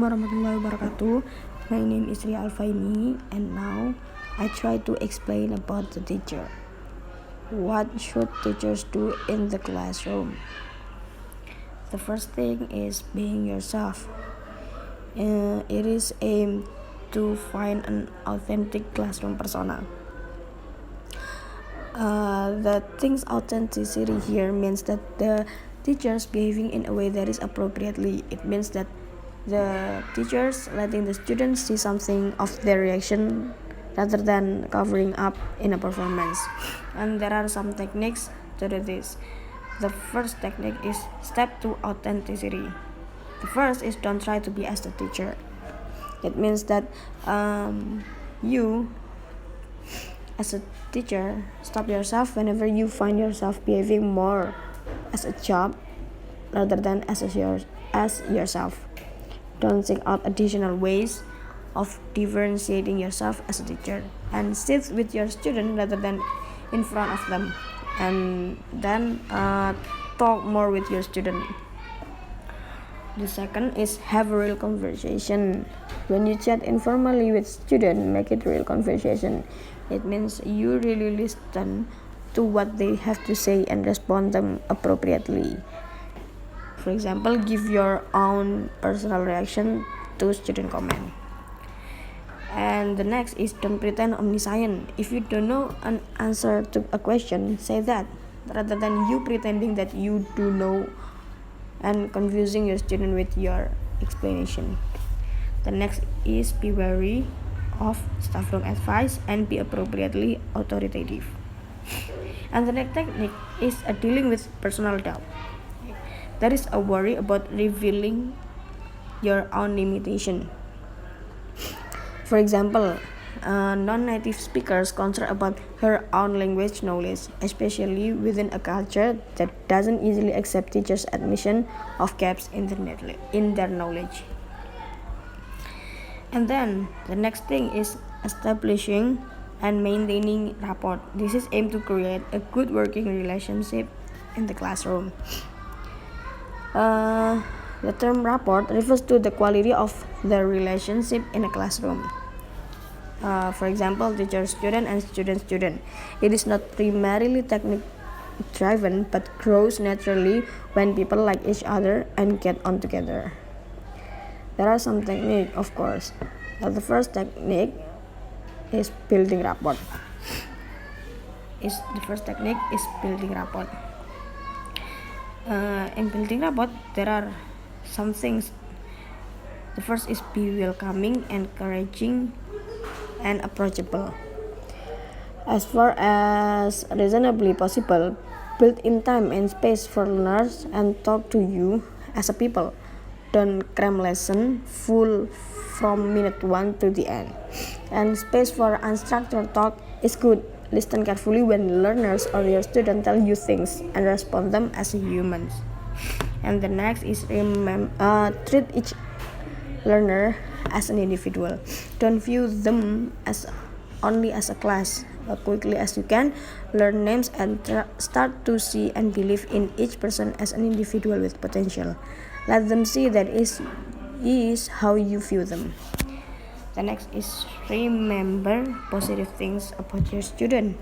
Warahmatullahi wabarakatuh. My name is Ria Alfaini, and now I try to explain about the teacher. What should teachers do in the classroom? The first thing is being yourself. It is aimed to find an authentic classroom persona. The thing's authenticity here means that the teachers behaving in a way that is appropriately. It means that the teachers letting the students see something of their reaction rather than covering up in a performance. And there are some techniques to do this. The first technique is step to authenticity. The first is don't try to be as the teacher. It means that you as a teacher stop yourself whenever you find yourself behaving more as a job rather than as yourself. Don't seek out additional ways of differentiating yourself as a teacher, and sit with your student rather than in front of them, and then talk more with your student. The second is have a real conversation. When you chat informally with student, make it real conversation. It means you really listen to what they have to say and respond them appropriately. For example, give your own personal reaction to student comment. And the next is don't pretend omniscient. If you don't know an answer to a question, say that, rather than you pretending that you do know and confusing your student with your explanation. The next is be wary of staff room advice and be appropriately authoritative. And the next technique is dealing with personal doubt. There is a worry about revealing your own limitation. For example, non-native speakers concerned about her own language knowledge, especially within a culture that doesn't easily accept teachers' admission of gaps in their knowledge. And then the next thing is establishing and maintaining rapport. This is aimed to create a good working relationship in the classroom. The term rapport refers to the quality of the relationship in a classroom. For example, teacher-student and student-student. It is not primarily technique-driven, but grows naturally when people like each other and get on together. There are some techniques, of course. The first technique is building rapport. In building rapport, there are some things. The first is be welcoming, encouraging, and approachable. As far as reasonably possible, build in time and space for learners and talk to you as a people. Don't cram lesson full from minute 1 to the end. And space for unstructured talk is good. Listen carefully when learners or your student tell you things and respond them as humans. And the next is treat each learner as an individual. Don't view them as only as a class. Quickly as you can, learn names and start to see and believe in each person as an individual with potential. Let them see that is how you view them. The next is remember positive things about your student.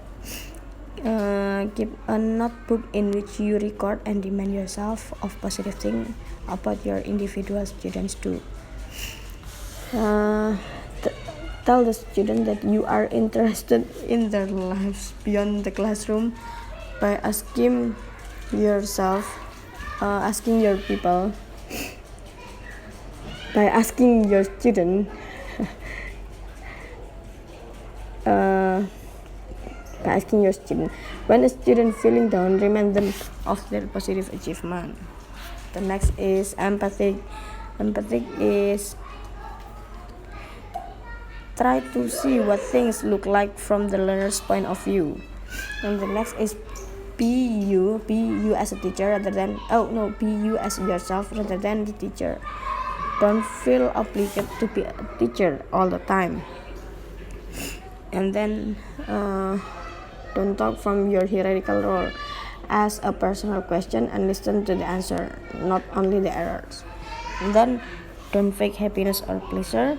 Keep a notebook in which you record and remind yourself of positive things about your individual students too. Tell the student that you are interested in their lives beyond the classroom by asking your student when a student feeling down, remind them of their positive achievement. The next is empathic. Empathic is try to see what things look like from the learner's point of view. And the next is be you as a teacher be you as yourself rather than the teacher. Don't feel obligated to be a teacher all the time. And then don't talk from your hierarchical role. Ask a personal question and listen to the answer, not only the errors. And then Don't fake happiness or pleasure.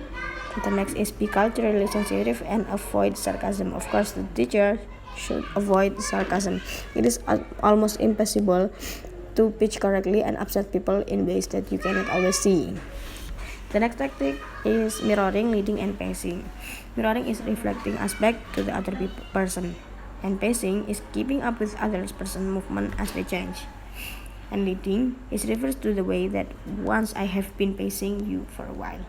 The next is be culturally sensitive and avoid sarcasm. Of course, the teacher should avoid sarcasm. It is almost impossible to pitch correctly and upset people in ways that you cannot always see. The next tactic is mirroring, leading, and pacing. Mirroring is reflecting us back to the other person, and pacing is keeping up with other person's movement as they change. And leading is refers to the way that once I have been pacing you for a while.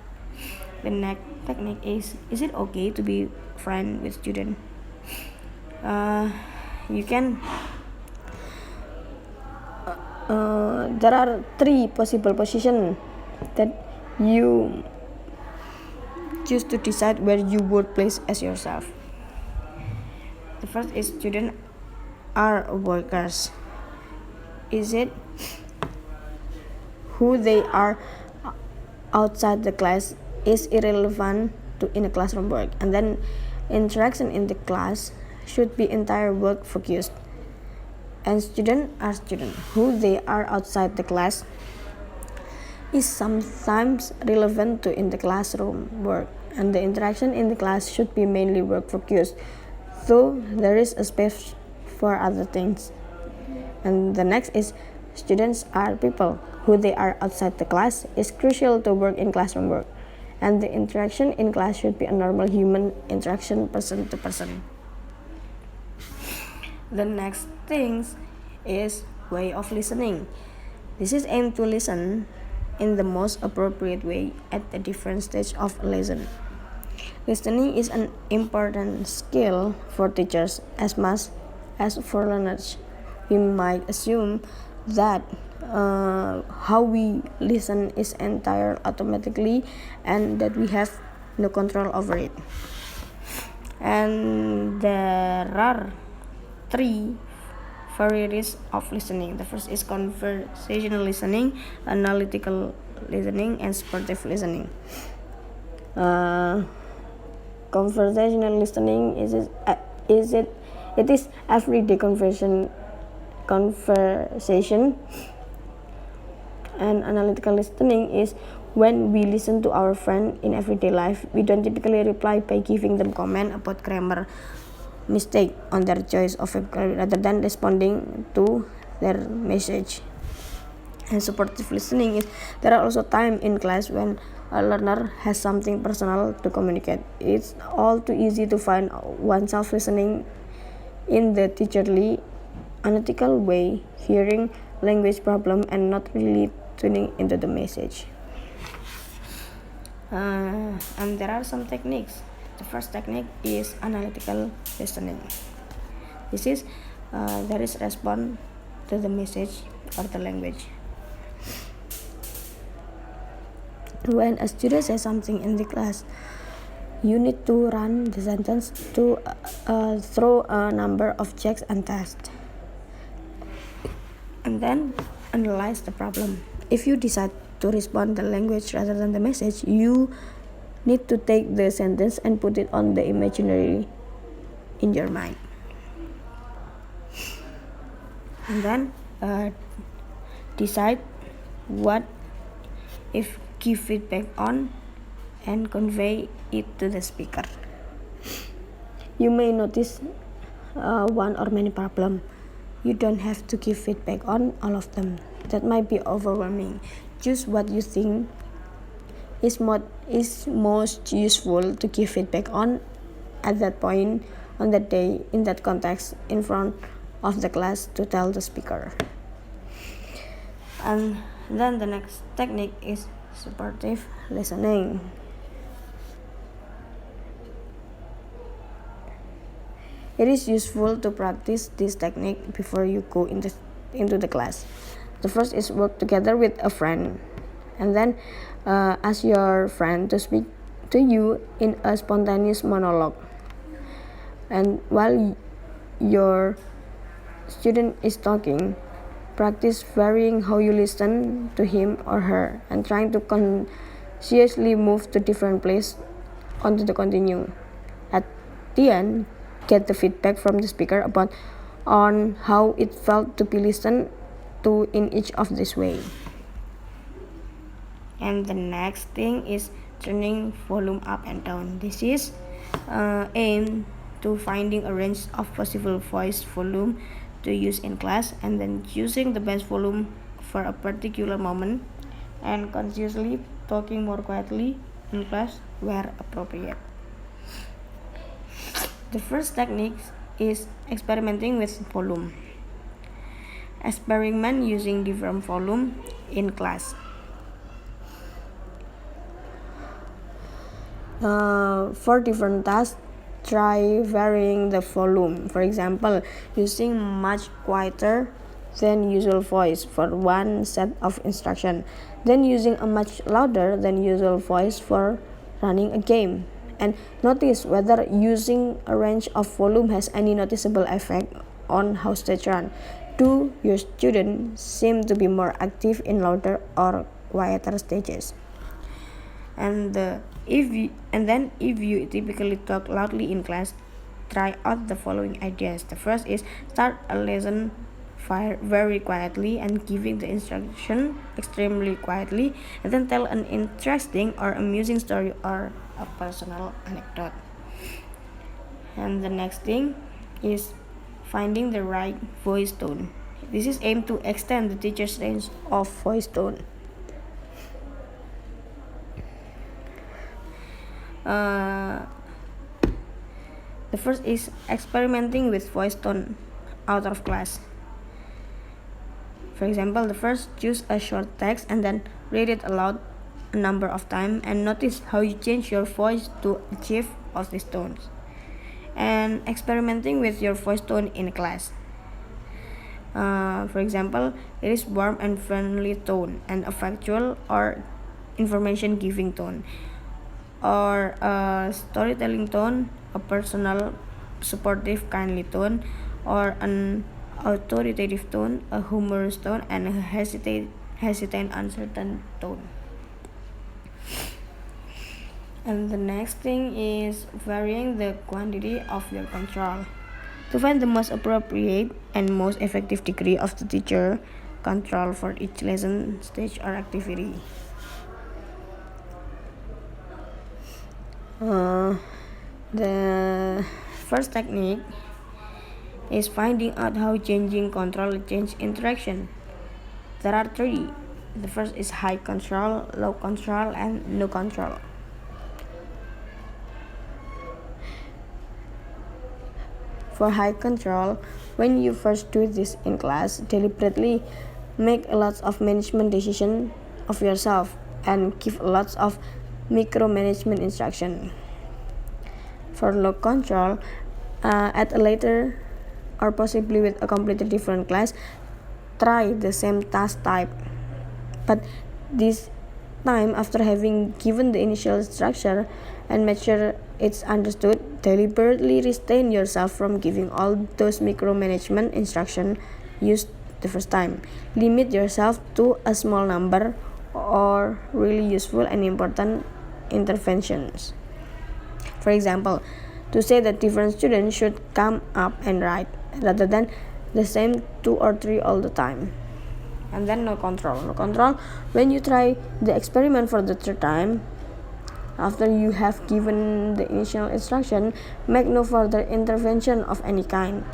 The next technique is it okay to be friend with student? You can. There are 3 possible positions that you choose to decide where you would place as yourself. The first is students are workers. Is it who they are outside the class is irrelevant to in a classroom work, and then interaction in the class should be entire work focused. And students are students. Who they are outside the class is sometimes relevant to in the classroom work, and the interaction in the class should be mainly work focused, though there is a space for other things. And the next is students are people. Who they are outside the class is crucial to work in classroom work, and the interaction in class should be a normal human interaction, person to person. The next thing is way of listening. This is aimed to listen in the most appropriate way at a different stage of a lesson. Listening is an important skill for teachers as much as for learners. We might assume that how we listen is entire automatically and that we have no control over it. And there are 3 varieties of listening. The first is conversational listening, analytical listening, and sportive listening. Conversational listening it is everyday conversation, and analytical listening is when we listen to our friend in everyday life. We don't typically reply by giving them comment about grammar mistake on their choice of vocabulary rather than responding to their message. And supportive listening is there are also times in class when a learner has something personal to communicate. It's all too easy to find oneself listening in the teacherly, analytical way, hearing language problem and not really tuning into the message. And there are some techniques. The first technique is analytical listening. This is there is response to the message or the language. When a student says something in the class, you need to run the sentence to through a number of checks and tests, and then analyze the problem. If you decide to respond the language rather than the message, you need to take the sentence and put it on the imaginary in your mind, and then decide what if give feedback on and convey it to the speaker. You may notice one or many problems. You don't have to give feedback on all of them. That might be overwhelming. Choose what you think is most useful to give feedback on at that point on that day in that context in front of the class to tell the speaker. And then the next technique is supportive listening. It is useful to practice this technique before you go into the class. The first is work together with a friend, and then ask your friend to speak to you in a spontaneous monologue. And while your student is talking, practice varying how you listen to him or her and trying to consciously move to different place onto the continuum. At the end, get the feedback from the speaker about on how it felt to be listened to in each of this way. And the next thing is turning volume up and down. This is aimed to finding a range of possible voice volume to use in class, and then choosing the best volume for a particular moment, and consciously talking more quietly in class where appropriate. The first technique is experimenting with volume. Experiment using different volume in class. For different tasks, try varying the volume. For example, using much quieter than usual voice for one set of instruction, then using a much louder than usual voice for running a game. And notice whether using a range of volume has any noticeable effect on how stage run. Do your students seem to be more active in louder or quieter stages? And if you typically talk loudly in class, try out the following ideas. The first is start a lesson very quietly and giving the instruction extremely quietly, and then tell an interesting or amusing story or a personal anecdote. And the next thing is finding the right voice tone. This is aimed to extend the teacher's range of voice tone. The first is experimenting with voice tone out of class. For example, the first, choose a short text and then read it aloud a number of times and notice how you change your voice to achieve all these tones. And experimenting with your voice tone in class. For example, it is warm and friendly tone and a factual or information giving tone, or a storytelling tone, a personal, supportive, kindly tone, or an authoritative tone, a humorous tone, and a hesitant, uncertain tone. And the next thing is varying the quantity of your control. To find the most appropriate and most effective degree of the teacher control for each lesson, stage, or activity. The first technique is finding out how changing control change interaction. There are three. The first is high control, low control, and no control. For high control, when you first do this in class, deliberately make a lot of management decision of yourself and give lots of micromanagement instruction. For low control, at a later or possibly with a completely different class, try the same task type, but this time after having given the initial structure and make sure it's understood, deliberately restrain yourself from giving all those micromanagement instruction used the first time. Limit yourself to a small number or really useful and important interventions. For example, to say that different students should come up and write rather than the same 2 or 3 all the time. And then no control. No control, when you try the experiment for the third time, after you have given the initial instruction, make no further intervention of any kind,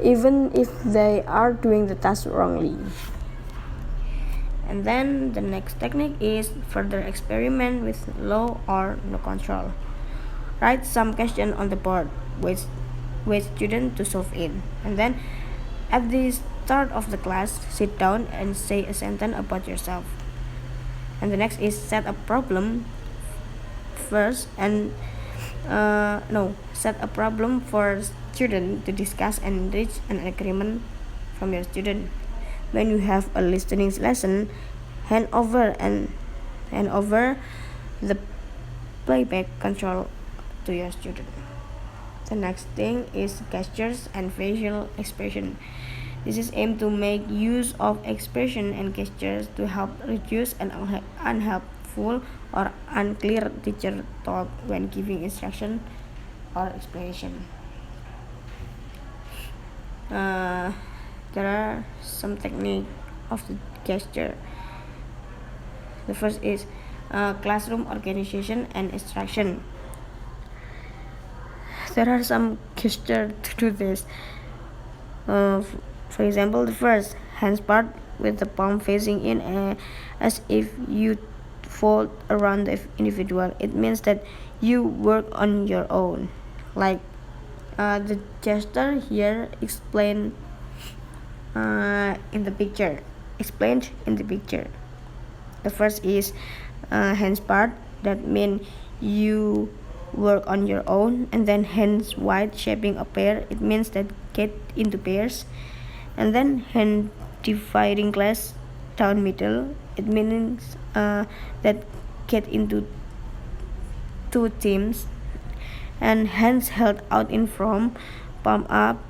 even if they are doing the task wrongly. And then the next technique is further experiment with low or no control. Write some question on the board with student to solve it, and then at the start of the class, sit down and say a sentence about yourself. And the next is set a problem first and set a problem for student to discuss and reach an agreement from your student. When you have a listening lesson, hand over the playback control to your student. The next thing is gestures and facial expression. This is aimed to make use of expression and gestures to help reduce an unhelpful or unclear teacher talk when giving instruction or explanation. There are some technique of the gesture. The first is classroom organization and instruction. There are some gestures to do this. For example, the first hands part with the palm facing in as if you fold around the individual. It means that you work on your own. Like the gesture here explained in the picture. Explained in the picture. The first is hands part that means you work on your own, and then hands wide shaping a pair. It means that get into pairs, and then hand dividing class down middle. It means that get into two teams, and hands held out in front, palm up,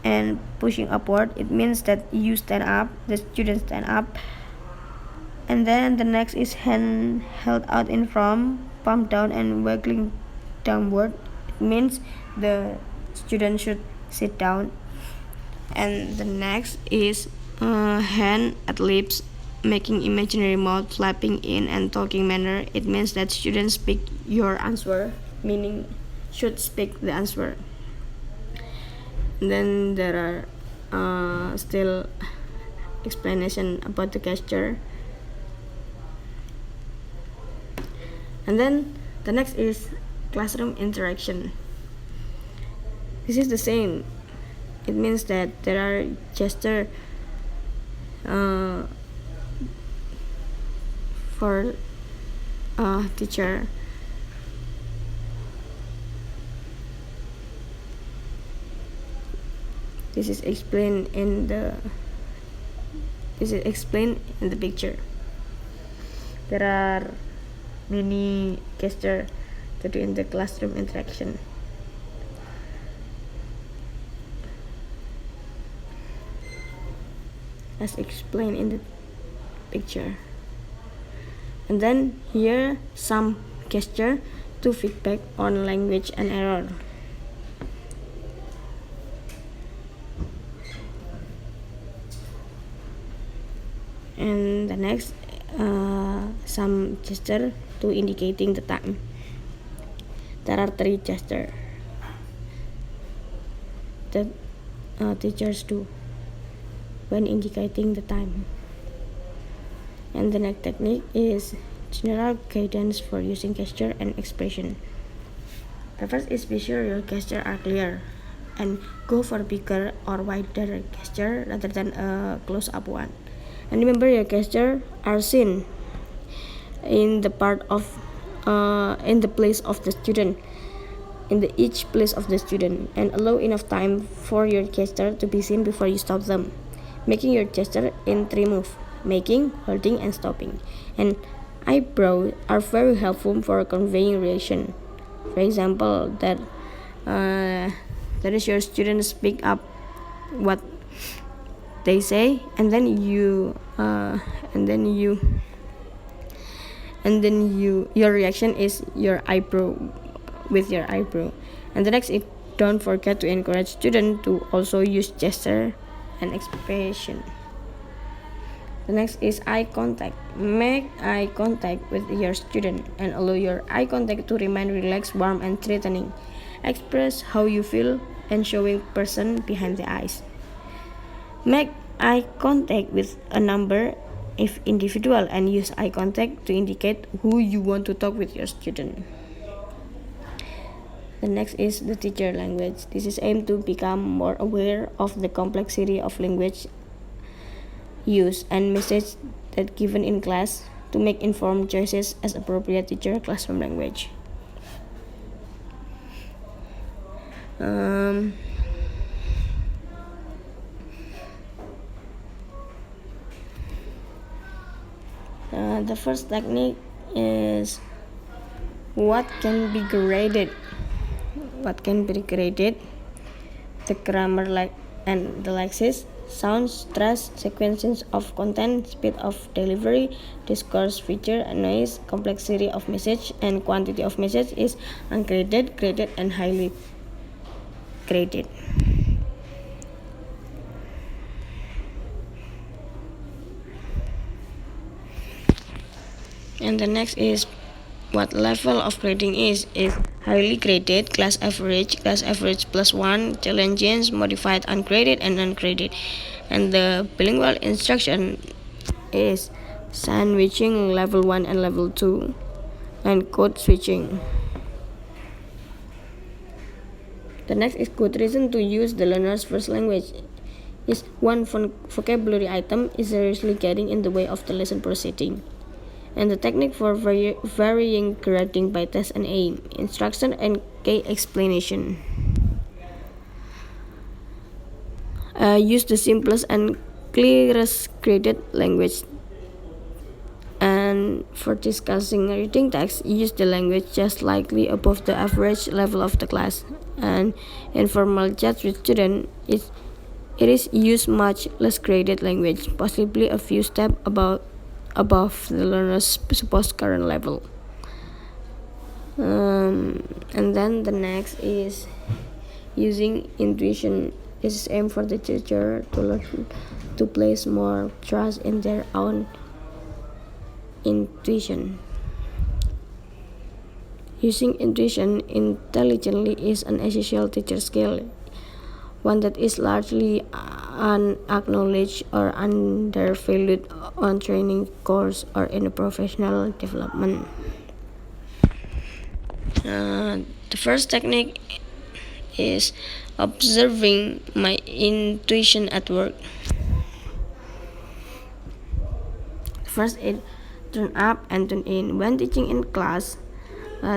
and pushing upward. It means that you stand up, the students stand up. And then the next is hand held out in front, palm down and waggling downward. It means the student should sit down. And the next is hand at lips, making imaginary mouth flapping in and talking manner. It means that students speak your answer, meaning should speak the answer. And then there are still explanation about the gesture. And then the next is classroom interaction. This is the same. It means that there are gestures for teacher. This is explained in the picture. There are many gestures to do in the classroom interaction. As explained in the picture. And then here some gesture to feedback on language and error. And the next some gesture to indicating the time. There are 3 gestures that teachers do when indicating the time. And the next technique is general guidance for using gesture and expression. The first is be sure your gestures are clear and go for bigger or wider gesture rather than a close-up one. And remember your gestures are seen in the part of in the place of the student, each place of the student, and allow enough time for your gesture to be seen before you stop them. Making your gesture in 3 moves: making, holding, and stopping. And eyebrows are very helpful for conveying reaction. For example, that is your student speak up what they say, and then your reaction is your eyebrow with your eyebrow. And the next is don't forget to encourage students to also use gesture and expression. The next is eye contact. Make eye contact with your student and allow your eye contact to remain relaxed, warm, and threatening. Express how you feel and showing person behind the eyes. Make eye contact with a number if individual, and use eye contact to indicate who you want to talk with your student. The next is the teacher language. This is aimed to become more aware of the complexity of language use and message that given in class to make informed choices as appropriate teacher classroom language. The first technique is what can be graded. The grammar and the lexis, sounds, stress, sequences of content, speed of delivery, discourse feature, noise, complexity of message, and quantity of message is ungraded, graded, and highly graded. And the next is what level of grading is highly graded, class average plus 1, challenges, modified, ungraded, and ungraded. And the bilingual instruction is sandwiching level 1 and level 2, and code switching. The next is good reason to use the learner's first language is one vocabulary item is seriously getting in the way of the lesson proceeding. And the technique for varying grading by test and aim, instruction and key explanation. Use the simplest and clearest graded language. And for discussing reading text, use the language just slightly above the average level of the class. And informal chat with students it is use much less graded language, possibly a few steps above the learner's supposed current level. And then the next is using intuition. This is aimed for the teacher to learn to place more trust in their own intuition. Using intuition intelligently is an essential teacher skill, one that is largely unacknowledged or undervalued on training course or in professional development. The first technique is observing my intuition at work. First is turn up and tune in. When teaching in class,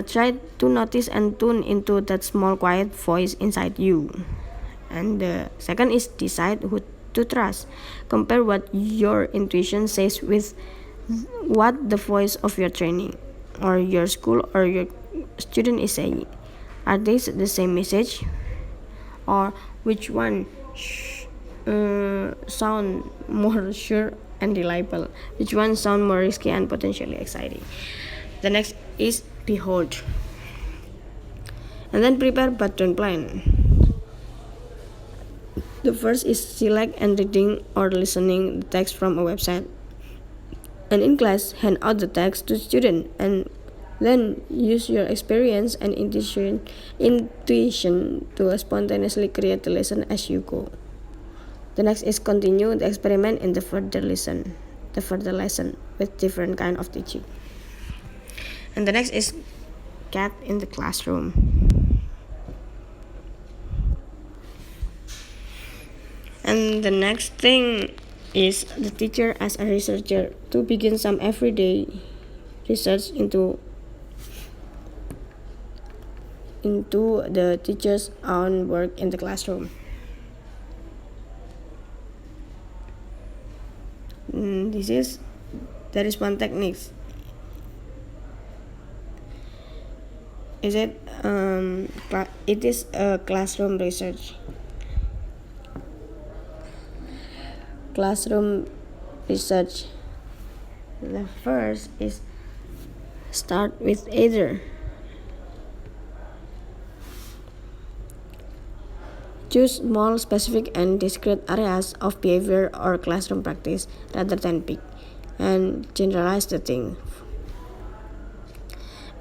try to notice and tune into that small quiet voice inside you. And the second is decide who to trust. Compare what your intuition says with what the voice of your training or your school or your student is saying. Are they the same message? Or which one sound more sure and reliable? Which one sound more risky and potentially exciting? The next is behold. And then prepare but don't plan. The first is select and reading or listening the text from a website. And in class, hand out the text to student and then use your experience and intuition to spontaneously create the lesson as you go. The next is continue the experiment in the further lesson with different kind of teaching. And the next is get in the classroom. And the next thing is the teacher as a researcher to begin some everyday research into the teacher's own work in the classroom. There is one technique. It is a classroom research. Classroom research. The first is start with either. Choose small, specific, and discrete areas of behavior or classroom practice rather than big, and generalize the thing.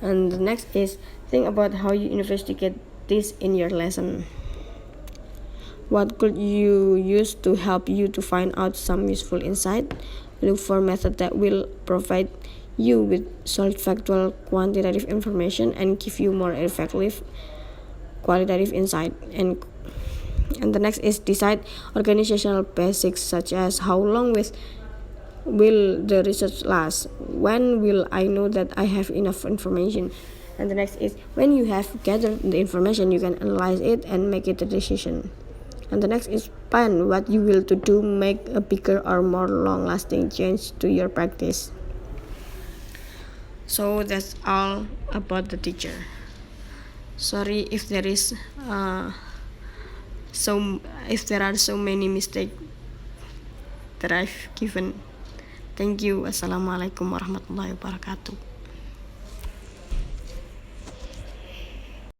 And the next is think about how you investigate this in your lesson. What could you use to help you to find out some useful insight? Look for methods that will provide you with solid factual quantitative information and give you more effective qualitative insight. And the next is decide organizational basics such as how long will the research last? When will I know that I have enough information? And the next is when you have gathered the information, you can analyze it and make it a decision. And the next is plan what you will to do make a bigger or more long-lasting change to your practice. So that's all about the teacher. Sorry if there are so many mistakes that I've given. Thank you. Wassalamualaikum warahmatullahi wabarakatuh.